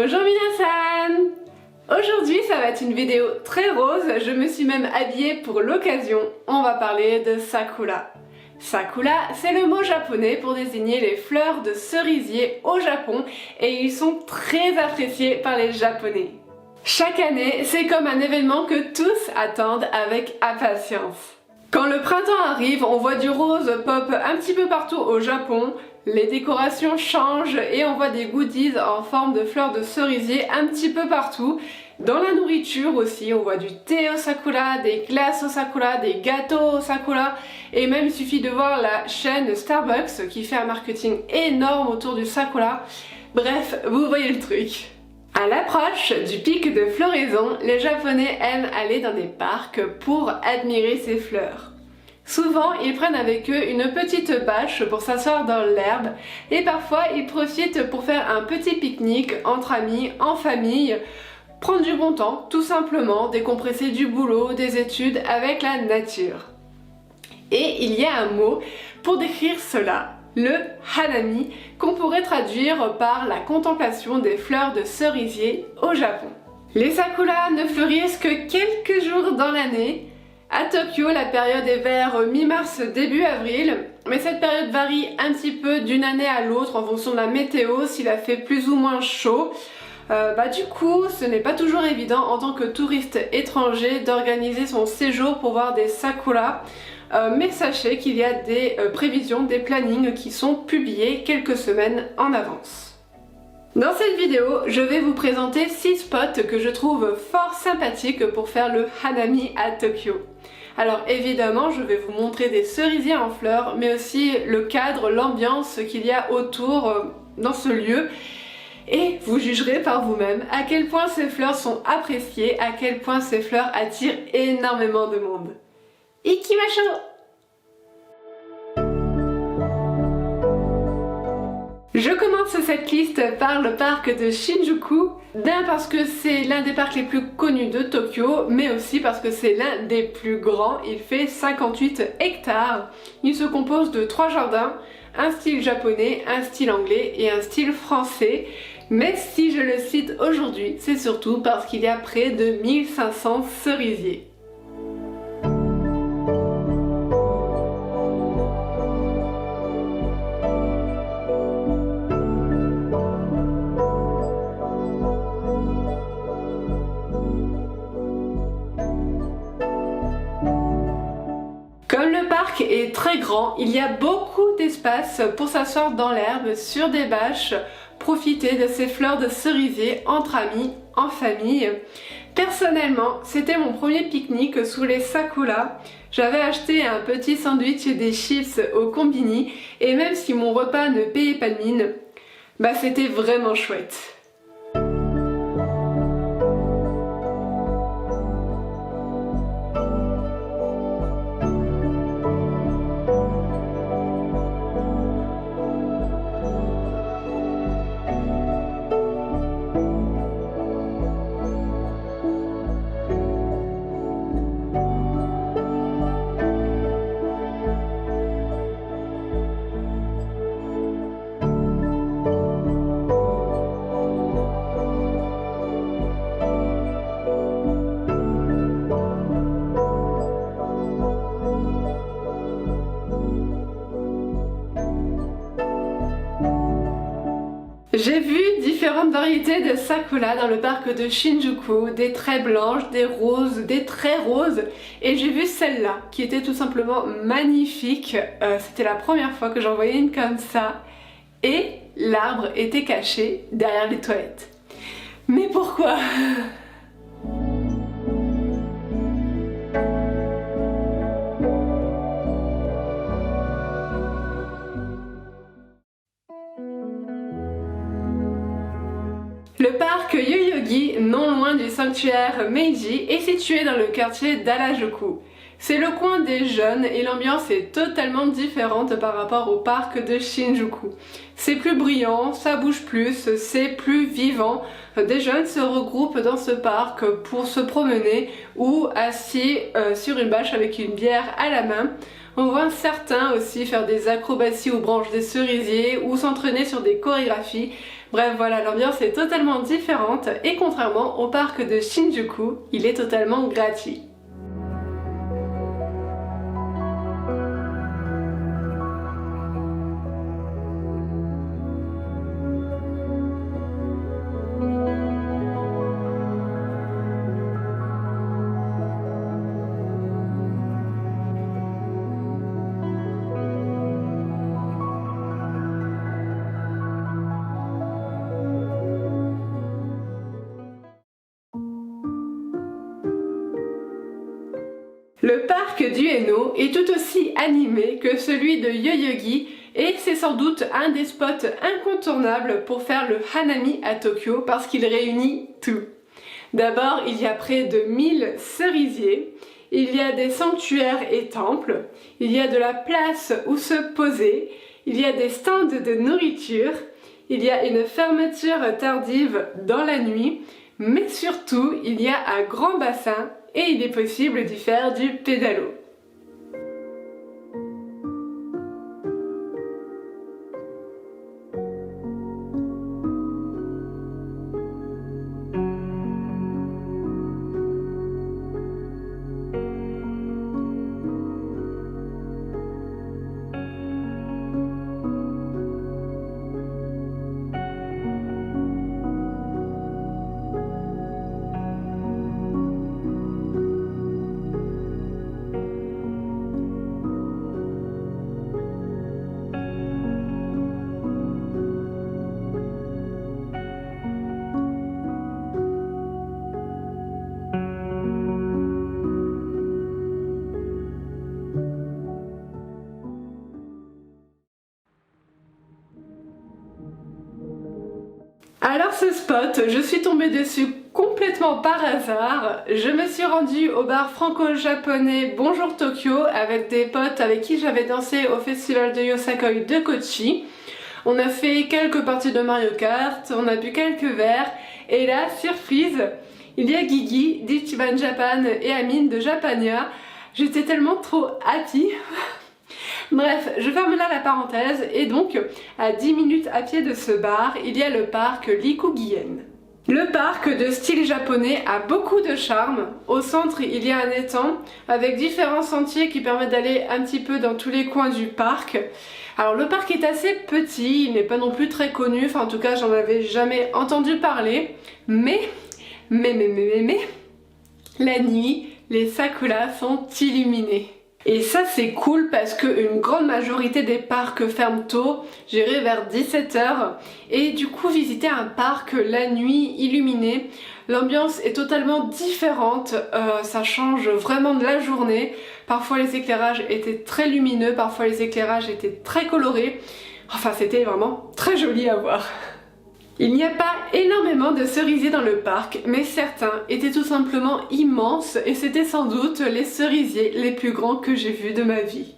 Bonjour minasan! Aujourd'hui ça va être une vidéo très rose, je me suis même habillée pour l'occasion. On va parler de sakura. Sakura, c'est le mot japonais pour désigner les fleurs de cerisier au Japon et ils sont très appréciés par les Japonais. Chaque année, c'est comme un événement que tous attendent avec impatience. Quand le printemps arrive, on voit du rose pop un petit peu partout au Japon, les décorations changent et on voit des goodies en forme de fleurs de cerisier un petit peu partout. Dans la nourriture aussi, on voit du thé au sakura, des glaces au sakura, des gâteaux au sakura et même il suffit de voir la chaîne Starbucks qui fait un marketing énorme autour du sakura. Bref, vous voyez le truc. À l'approche du pic de floraison, les Japonais aiment aller dans des parcs pour admirer ces fleurs. Souvent, ils prennent avec eux une petite bâche pour s'asseoir dans l'herbe et parfois ils profitent pour faire un petit pique-nique entre amis, en famille, prendre du bon temps, tout simplement, décompresser du boulot, des études avec la nature. Et il y a un mot pour décrire cela, le hanami, qu'on pourrait traduire par la contemplation des fleurs de cerisier au Japon. Les sakuras ne fleurissent que quelques jours dans l'année. À Tokyo, la période est vers mi-mars, début avril, mais cette période varie un petit peu d'une année à l'autre en fonction de la météo, s'il a fait plus ou moins chaud. Du coup, ce n'est pas toujours évident en tant que touriste étranger d'organiser son séjour pour voir des sakuras. Mais sachez qu'il y a des prévisions, des plannings qui sont publiés quelques semaines en avance. Dans cette vidéo, je vais vous présenter 6 spots que je trouve fort sympathiques pour faire le hanami à Tokyo. Alors évidemment, je vais vous montrer des cerisiers en fleurs, mais aussi le cadre, l'ambiance qu'il y a autour dans ce lieu. Et vous jugerez par vous-même à quel point ces fleurs sont appréciées, à quel point ces fleurs attirent énormément de monde. Ikimasho! Je commence cette liste par le parc de Shinjuku, d'un parce que c'est l'un des parcs les plus connus de Tokyo, mais aussi parce que c'est l'un des plus grands, il fait 58 hectares. Il se compose de 3 jardins, un style japonais, un style anglais et un style français. Mais si je le cite aujourd'hui, c'est surtout parce qu'il y a près de 1500 cerisiers. Comme le parc est très grand, il y a beaucoup d'espace pour s'asseoir dans l'herbe, sur des bâches, profiter de ces fleurs de cerisier entre amis, en famille. Personnellement, c'était mon premier pique-nique sous les sakuras. J'avais acheté un petit sandwich et des chips au combini et même si mon repas ne payait pas de mine, c'était vraiment chouette. J'ai vu différentes variétés de sakura dans le parc de Shinjuku, des très blanches, des roses, des très roses, et j'ai vu celle-là qui était tout simplement magnifique. C'était la première fois que j'en voyais une comme ça, et l'arbre était caché derrière les toilettes. Mais pourquoi ? Le parc Yoyogi, non loin du sanctuaire Meiji, est situé dans le quartier d'Harajuku. C'est le coin des jeunes et l'ambiance est totalement différente par rapport au parc de Shinjuku. C'est plus brillant, ça bouge plus, c'est plus vivant. Des jeunes se regroupent dans ce parc pour se promener ou assis sur une bâche avec une bière à la main. On voit certains aussi faire des acrobaties aux branches des cerisiers ou s'entraîner sur des chorégraphies. Bref voilà, l'ambiance est totalement différente et contrairement au parc de Shinjuku, il est totalement gratuit. Le parc d'Ueno est tout aussi animé que celui de Yoyogi et c'est sans doute un des spots incontournables pour faire le Hanami à Tokyo parce qu'il réunit tout. D'abord, il y a près de 1000 cerisiers, il y a des sanctuaires et temples, il y a de la place où se poser, il y a des stands de nourriture, il y a une fermeture tardive dans la nuit, mais surtout, il y a un grand bassin et il est possible d'y faire du pédalo. Alors ce spot, je suis tombée dessus complètement par hasard. Je me suis rendue au bar franco-japonais Bonjour Tokyo avec des potes avec qui j'avais dansé au festival de Yosakoi de Kochi. On a fait quelques parties de Mario Kart, on a bu quelques verres et là, surprise, il y a Guigui d'Ichiban Japan et Amine de Japania. J'étais tellement trop happy. Bref, je ferme là la parenthèse et donc à 10 minutes à pied de ce bar, il y a le parc Likugien. Le parc de style japonais a beaucoup de charme. Au centre, il y a un étang avec différents sentiers qui permettent d'aller un petit peu dans tous les coins du parc. Alors le parc est assez petit, il n'est pas non plus très connu, enfin en tout cas j'en avais jamais entendu parler, mais, la nuit, les sakuras sont illuminés. Et ça c'est cool parce qu'une grande majorité des parcs ferment tôt, j'irai vers 17 h et du coup visiter un parc la nuit illuminé, l'ambiance est totalement différente, ça change vraiment de la journée, parfois les éclairages étaient très lumineux, parfois les éclairages étaient très colorés, enfin c'était vraiment très joli à voir. Il n'y a pas énormément de cerisiers dans le parc, mais certains étaient tout simplement immenses et c'était sans doute les cerisiers les plus grands que j'ai vus de ma vie.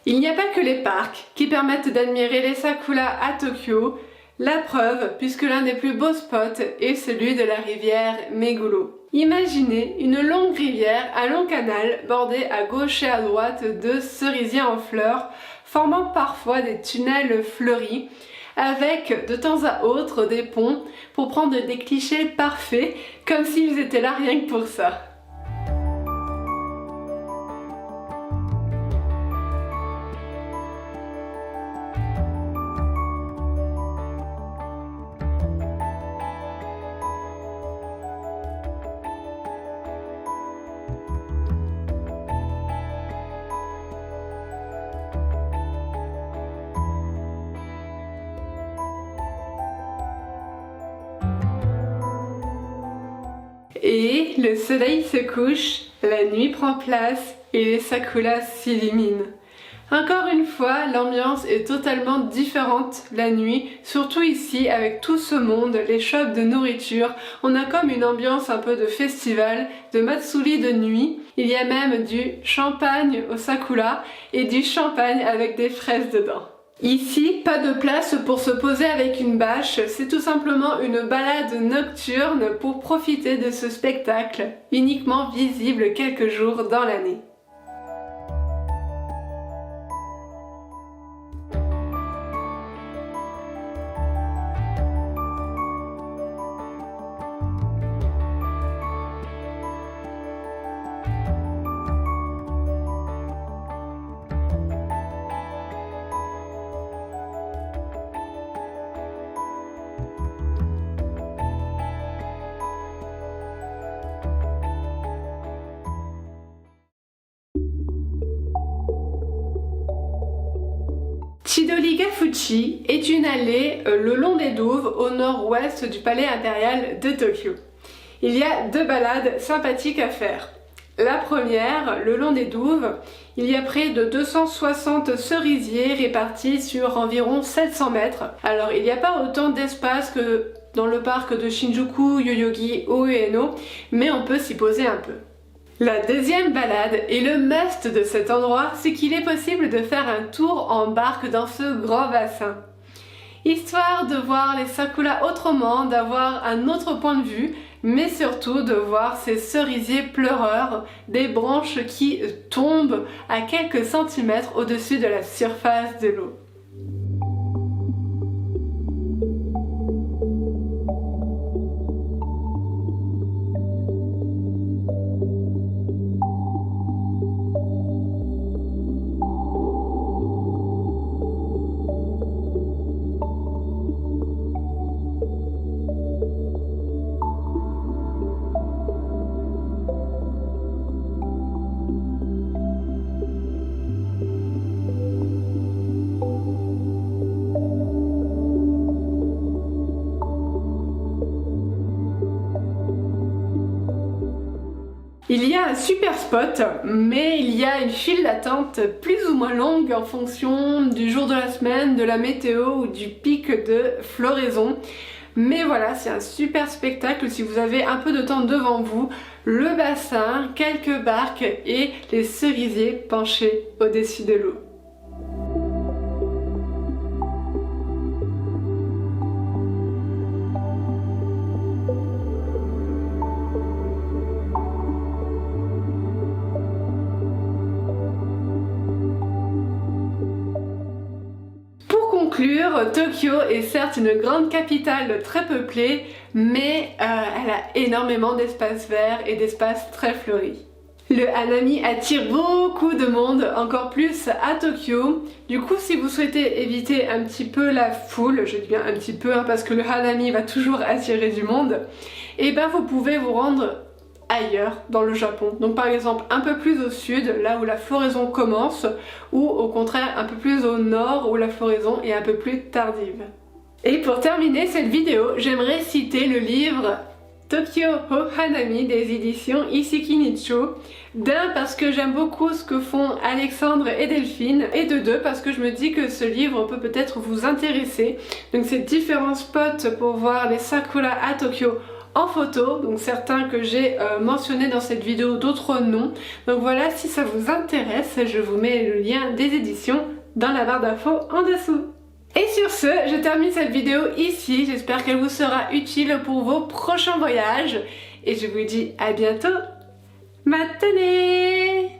Il n'y a pas que les parcs qui permettent d'admirer les sakuras à Tokyo, la preuve puisque l'un des plus beaux spots est celui de la rivière Meguro. Imaginez une longue rivière, un long canal bordé à gauche et à droite de cerisiers en fleurs, formant parfois des tunnels fleuris, avec de temps à autre des ponts pour prendre des clichés parfaits, comme s'ils étaient là rien que pour ça. Et le soleil se couche la nuit prend place et les sakuras s'illuminent. Encore une fois, l'ambiance est totalement différente la nuit, surtout ici avec tout ce monde, les shops de nourriture. On a comme une ambiance un peu de festival, de matsuri de nuit. Il y a même du champagne au sakura et du champagne avec des fraises dedans. Ici, pas de place pour se poser avec une bâche, c'est tout simplement une balade nocturne pour profiter de ce spectacle, uniquement visible quelques jours dans l'année. Chidori-ga-Fuchi est une allée le long des douves au nord-ouest du palais impérial de Tokyo. Il y a deux balades sympathiques à faire. La première, le long des douves, il y a près de 260 cerisiers répartis sur environ 700 mètres. Alors il n'y a pas autant d'espace que dans le parc de Shinjuku, Yoyogi ou Ueno, mais on peut s'y poser un peu. La deuxième balade et le must de cet endroit, c'est qu'il est possible de faire un tour en barque dans ce grand bassin. Histoire de voir les sakuras autrement, d'avoir un autre point de vue, mais surtout de voir ces cerisiers pleureurs, des branches qui tombent à quelques centimètres au-dessus de la surface de l'eau. Il y a un super spot, mais il y a une file d'attente plus ou moins longue en fonction du jour de la semaine, de la météo ou du pic de floraison. Mais voilà, c'est un super spectacle si vous avez un peu de temps devant vous, le bassin, quelques barques et les cerisiers penchés au-dessus de l'eau. Tokyo est certes une grande capitale très peuplée, mais elle a énormément d'espaces verts et d'espaces très fleuris. Le hanami attire beaucoup de monde, encore plus à Tokyo. Du coup, si vous souhaitez éviter un petit peu la foule, je dis bien un petit peu parce que le hanami va toujours attirer du monde, et ben vous pouvez vous rendre ailleurs dans le Japon. Donc par exemple un peu plus au sud, là où la floraison commence, ou au contraire un peu plus au nord où la floraison est un peu plus tardive. Et pour terminer cette vidéo, j'aimerais citer le livre Tokyo ho Hanami des éditions Iseki Nicho. D'un, parce que j'aime beaucoup ce que font Alexandre et Delphine, et de deux, parce que je me dis que ce livre peut peut-être vous intéresser. Donc c'est différents spots pour voir les sakuras à Tokyo en photo, donc certains que j'ai mentionnés dans cette vidéo, d'autres non. Donc voilà, si ça vous intéresse, je vous mets le lien des éditions dans la barre d'infos en dessous. Et sur ce, je termine cette vidéo ici, j'espère qu'elle vous sera utile pour vos prochains voyages, et je vous dis à bientôt. Matane!